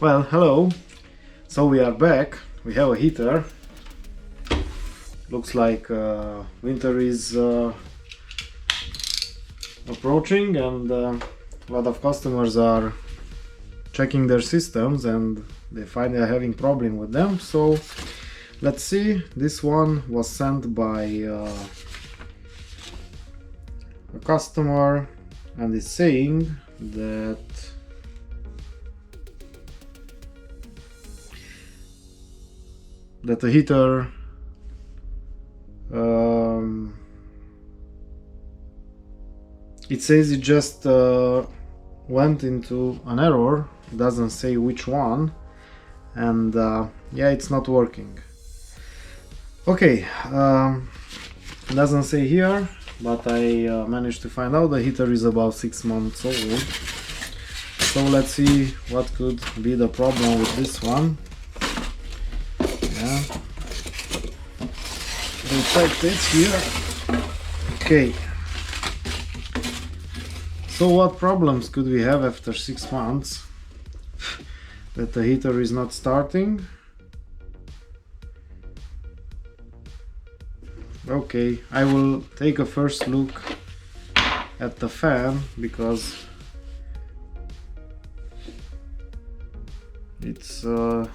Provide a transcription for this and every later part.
Well, hello. So we are back. We have a heater. Looks like winter is approaching, and a lot of customers are checking their systems and they find they're having problem with them. So let's see. This one was sent by a customer and is saying that the heater it says it just went into an error. It doesn't say which one, and yeah, it's not working. Okay, doesn't say here, but I managed to find out the heater is about 6 months old. So let's see what could be the problem with this one. Yeah, we checked it here. Okay, so what problems could we have after 6 months that the heater is not starting? Okay, I will take a first look at the fan, because it's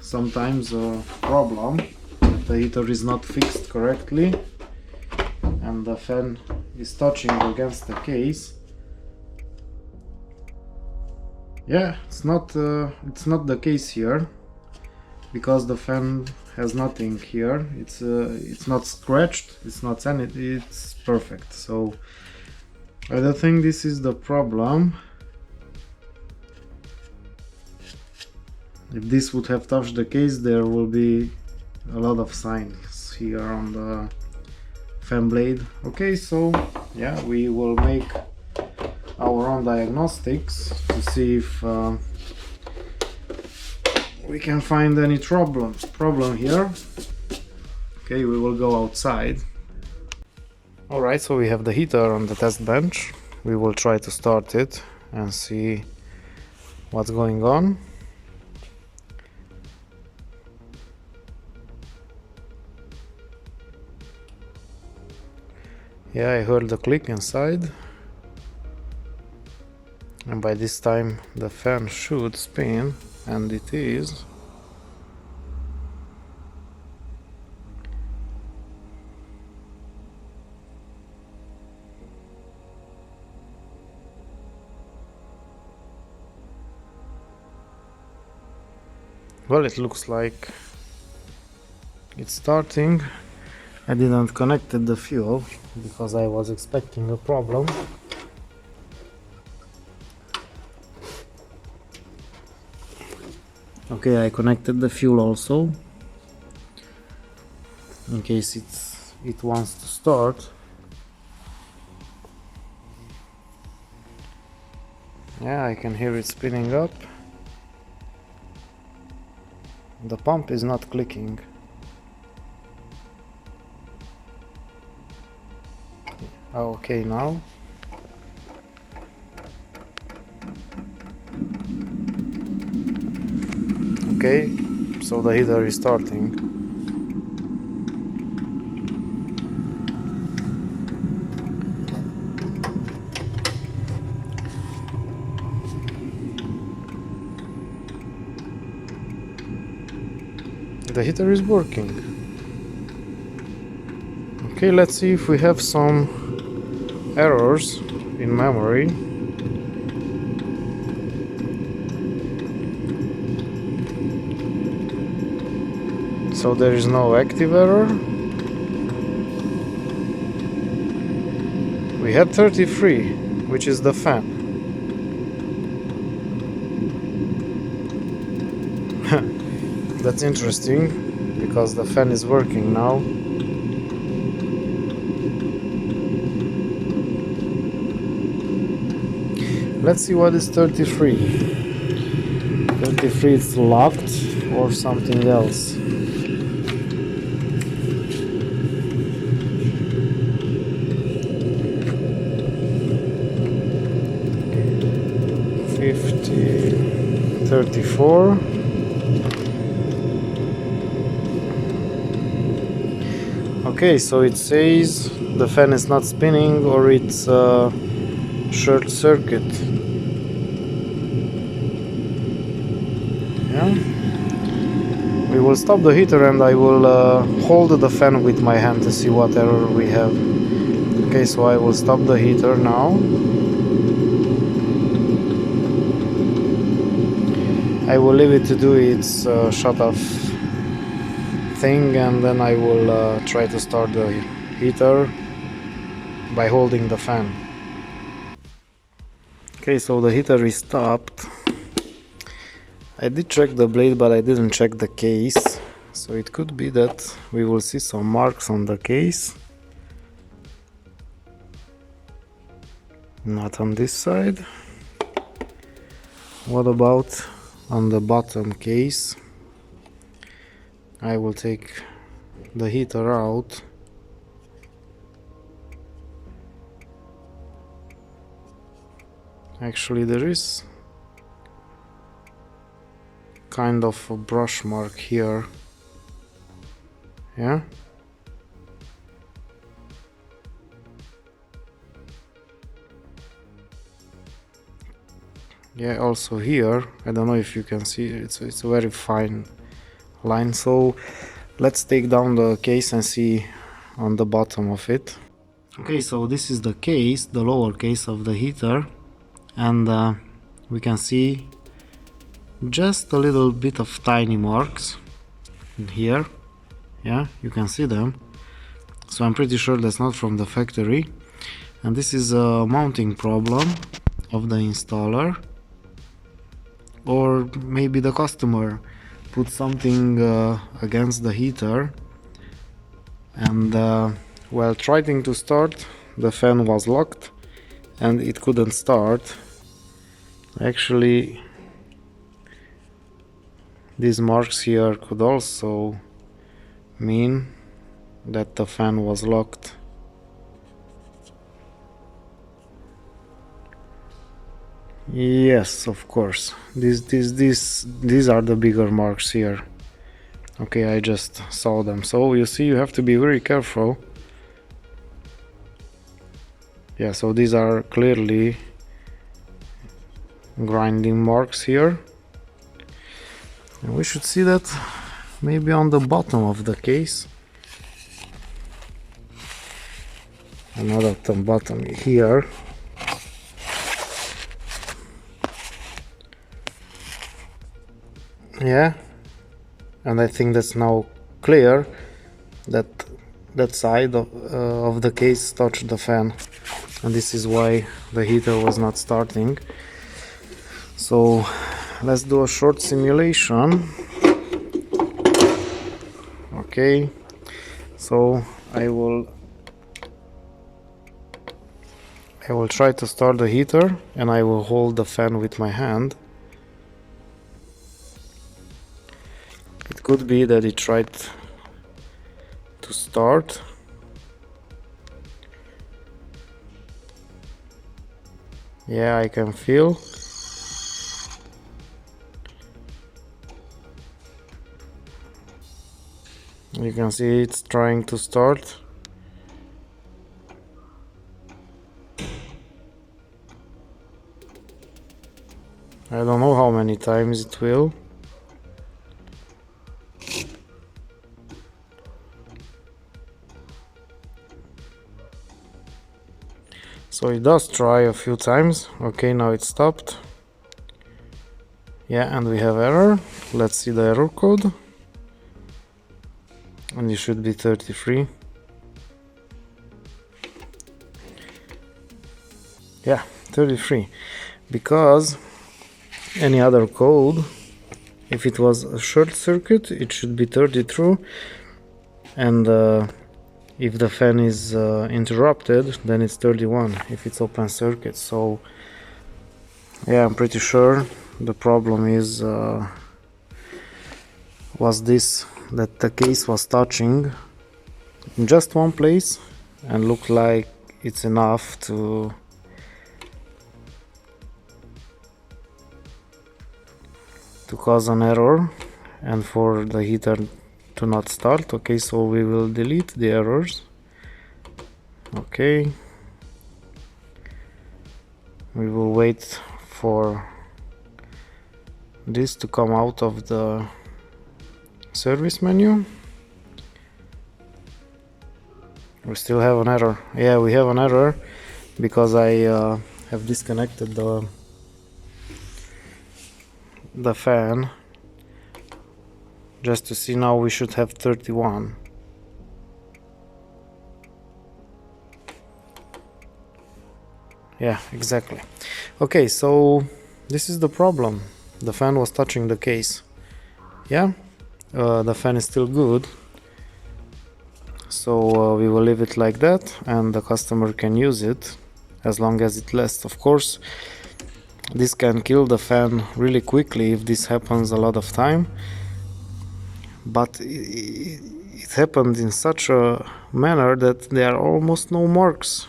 sometimes a problem that the heater is not fixed correctly and the fan is touching against the case. Yeah, it's not the case here, because the fan has nothing here. It's not scratched, it's not sanity, it's perfect. So I don't think this is the problem. If this would have touched the case, there will be a lot of signs here on the fan blade. Okay, so yeah, we will make our own diagnostics to see if we can find any problem here. Okay, we will go outside. Alright, so we have the heater on the test bench. We will try to start it and see what's going on. Yeah, I heard the click inside, and by this time the fan should spin, and it is. Well, it looks like it's starting. I didn't connect the fuel because I was expecting a problem. Okay, I connected the fuel also in case it wants to start. Yeah, I can hear it spinning up. The pump is not clicking. Okay, now. Okay, so the heater is starting. The heater is working. Okay, let's see if we have some errors in memory. So there is no active error. We had 33, which is the fan. That's interesting, because the fan is working now. Let's see what is 33. 33 is locked or something else. $50, $34. Okay, so it says the fan is not spinning or it's short circuit. Yeah. We will stop the heater and I will hold the fan with my hand to see what error we have. Okay, so I will stop the heater now. I will leave it to do its shut off thing, and then I will try to start the heater by holding the fan. Okay, so the heater is stopped. I did check the blade, but I didn't check the case, so it could be that we will see some marks on the case. Not on this side. What about on the bottom case? I will take the heater out. Actually, there is kind of a brush mark here. Yeah. Yeah, also here, I don't know if you can see, it's a very fine line. So let's take down the case and see on the bottom of it. Okay, so this is the case, the lower case of the heater, and we can see just a little bit of tiny marks here. Yeah, you can see them. So I'm pretty sure that's not from the factory, and this is a mounting problem of the installer, or maybe the customer put something against the heater, and while trying to start, the fan was locked and it couldn't start. Actually, these marks here could also mean that the fan was locked. Yes, of course. These are the bigger marks here. Okay, I just saw them. So you see, you have to be very careful. Yeah, so these are clearly grinding marks here. And we should see that maybe on the bottom of the case. And not at the bottom here. Yeah, and I think that's now clear that that side of the case touched the fan, and this is why the heater was not starting. So let's do a short simulation. Okay, so I will try to start the heater, and I will hold the fan with my hand. It could be that it tried to start. Yeah, I can feel. You can see it's trying to start. I don't know how many times it will. So it does try a few times. Okay, now it stopped. Yeah, and we have error. Let's see the error code. And it should be 33. Yeah, 33. Because any other code, if it was a short circuit, it should be 32. And if the fan is interrupted, then it's 31 if it's open circuit. So yeah, I'm pretty sure the problem is was this, that the case was touching in just one place and looked like it's enough to cause an error. and for the heater to not start. Okay, so we will delete the errors. Okay, we will wait for this to come out of the service menu. We still have an error. Yeah, we have an error because I have disconnected the fan. Just to see, now we should have 31. Yeah, exactly. Okay, so this is the problem. The fan was touching the case. Yeah, the fan is still good. So we will leave it like that, and the customer can use it as long as it lasts. Of course, this can kill the fan really quickly if this happens a lot of time, but it happened in such a manner that there are almost no marks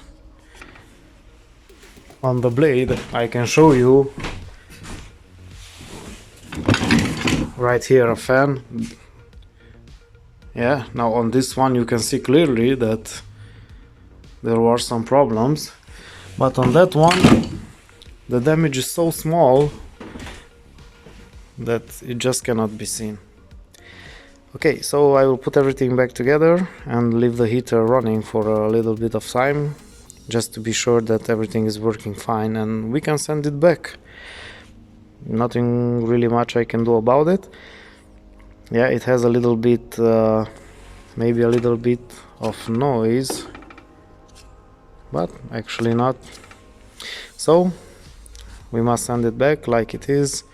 on the blade. I can show you right here a fan. Yeah, now on this one you can see clearly that there were some problems, but on that one the damage is so small that it just cannot be seen. Okay, so I will put everything back together and leave the heater running for a little bit of time, just to be sure that everything is working fine, and we can send it back. Nothing really much I can do about it. Yeah, it has a little bit, maybe a little bit of noise, but actually not. So we must send it back like it is,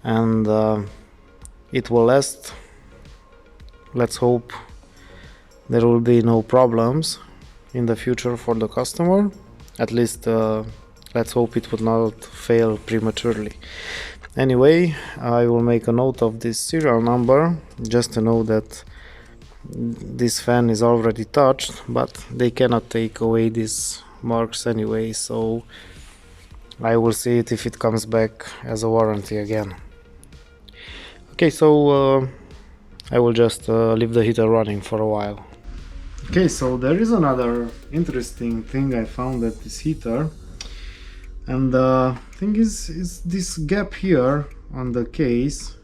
and it will last. Let's hope there will be no problems in the future for the customer. At least let's hope it would not fail prematurely. Anyway, I will make a note of this serial number just to know that this fan is already touched, but they cannot take away these marks anyway, so I will see it if it comes back as a warranty again. Okay, so I will just leave the heater running for a while. Okay, so there is another interesting thing I found at this heater, and the thing is this gap here on the case.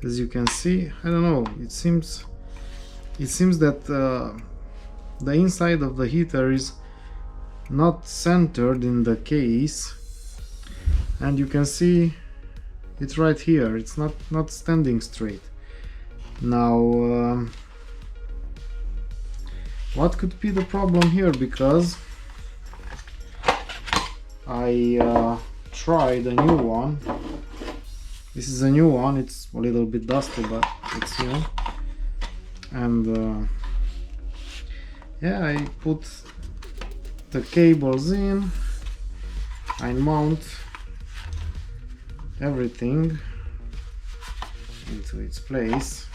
As you can see, I don't know, it seems that the inside of the heater is not centered in the case, and you can see it's right here. It's not standing straight. Now what could be the problem here? Because I tried a new one. This is a new one. It's a little bit dusty, but it's new. And yeah, I put the cables in. I mount everything into its place.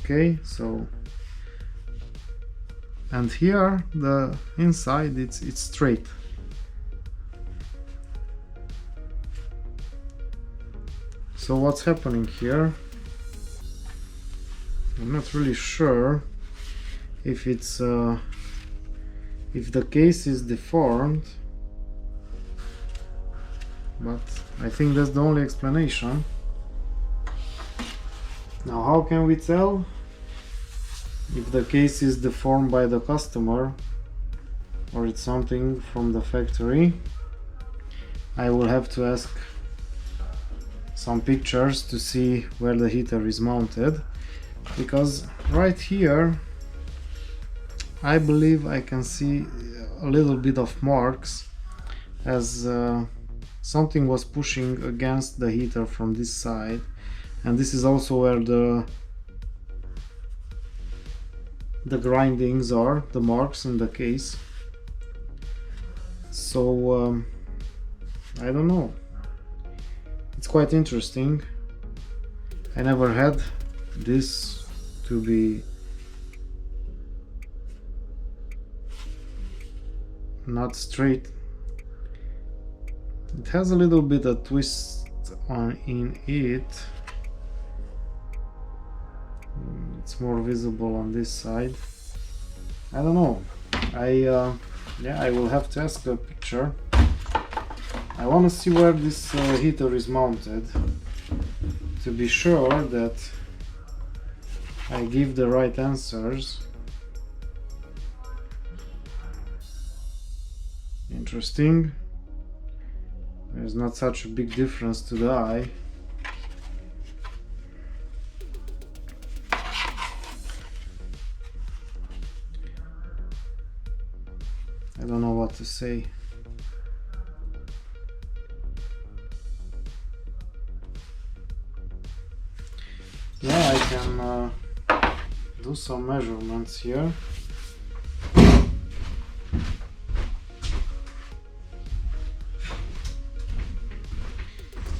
Okay, so, and here the inside it's straight. So what's happening here? I'm not really sure if it's if the case is deformed, but I think that's the only explanation. Now, how can we tell if the case is deformed by the customer or it's something from the factory? I will have to ask some pictures to see where the heater is mounted, because right here I believe I can see a little bit of marks, as something was pushing against the heater from this side, and this is also where the grindings are, the marks in the case. So I don't know, it's quite interesting. I never had this to be not straight. It has a little bit of twist in it. It's more visible on this side. I don't know. I will have to ask a picture. I want to see where this heater is mounted to be sure that I give the right answers. Interesting. There's not such a big difference to the eye. I don't know what to say. Yeah, I can do some measurements here.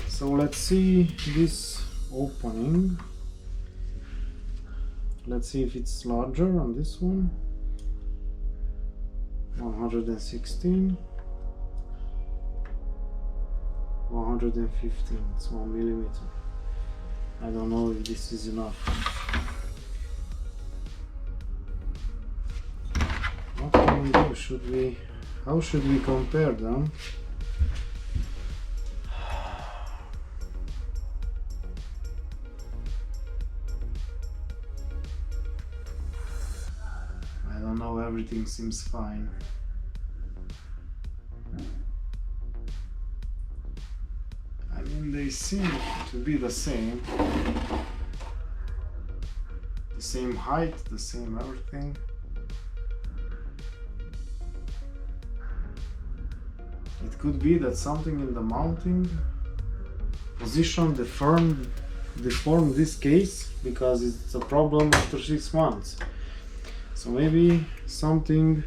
So let's see this opening. Let's see if it's larger on this one. 116, 115, it's 1 millimeter. I don't know if this is enough. What can we do? How should we compare them? I don't know, everything seems fine. I mean, they seem to be the same height, the same everything. It could be that something in the mounting position deformed this case, because it's a problem after 6 months. So maybe something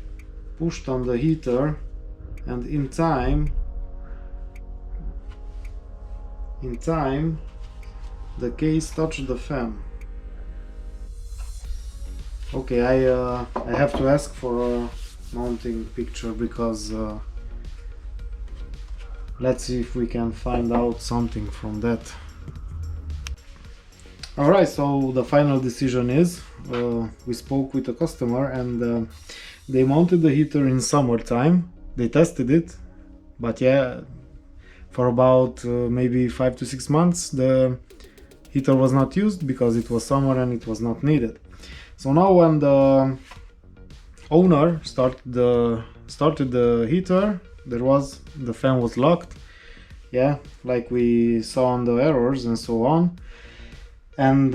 pushed on the heater, and in time the case touched the fan. Okay, I have to ask for a mounting picture, because let's see if we can find out something from that. Alright, so the final decision is, we spoke with a customer, and they mounted the heater in summertime. They tested it, but yeah, for about maybe 5 to 6 months the heater was not used because it was summer and it was not needed. So now when the owner started the heater, the fan was locked, yeah, like we saw on the errors and so on, and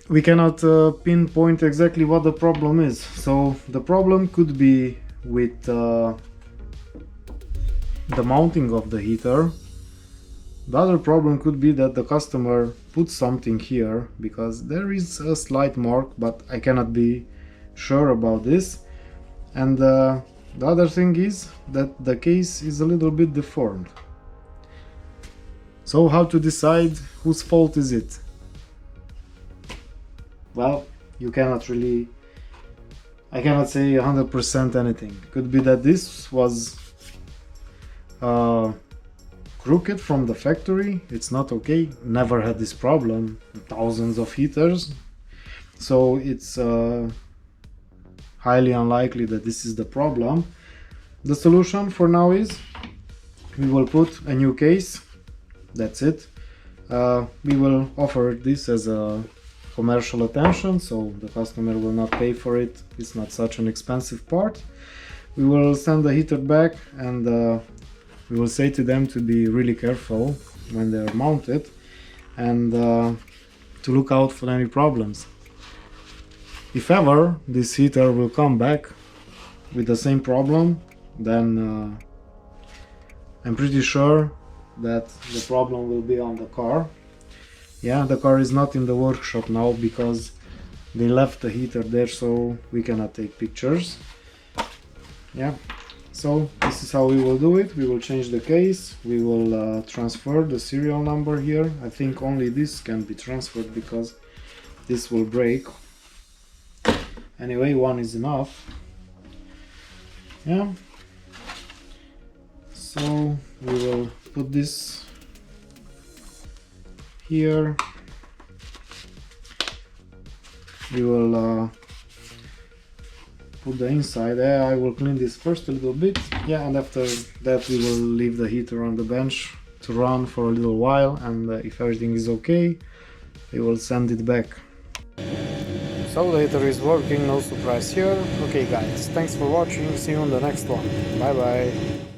we cannot pinpoint exactly what the problem is. So the problem could be with the mounting of the heater. The other problem could be that the customer put something here, because there is a slight mark, but I cannot be sure about this. And the other thing is that the case is a little bit deformed. So how to decide whose fault is it? Well, I cannot say 100% anything. Could be that this was crooked from the factory. It's not okay. Never had this problem. Thousands of heaters. So it's highly unlikely that this is the problem. The solution for now is we will put a new case. That's it. We will offer this as a commercial attention, so the customer will not pay for it. It's not such an expensive part. We will send the heater back, and we will say to them to be really careful when they're mounted, and to look out for any problems. If ever this heater will come back with the same problem, then I'm pretty sure that the problem will be on the car. Yeah, the car is not in the workshop now because they left the heater there, so we cannot take pictures. Yeah, so this is how we will do it. We will change the case, we will transfer the serial number here. I think only this can be transferred because this will break. Anyway, one is enough. Yeah. So we will put this here. We will put the inside. I will clean this first a little bit. Yeah, and after that we will leave the heater on the bench to run for a little while, and if everything is okay, we will send it back. So the heater is working, no surprise here. Okay guys, thanks for watching, see you on the next one. Bye bye.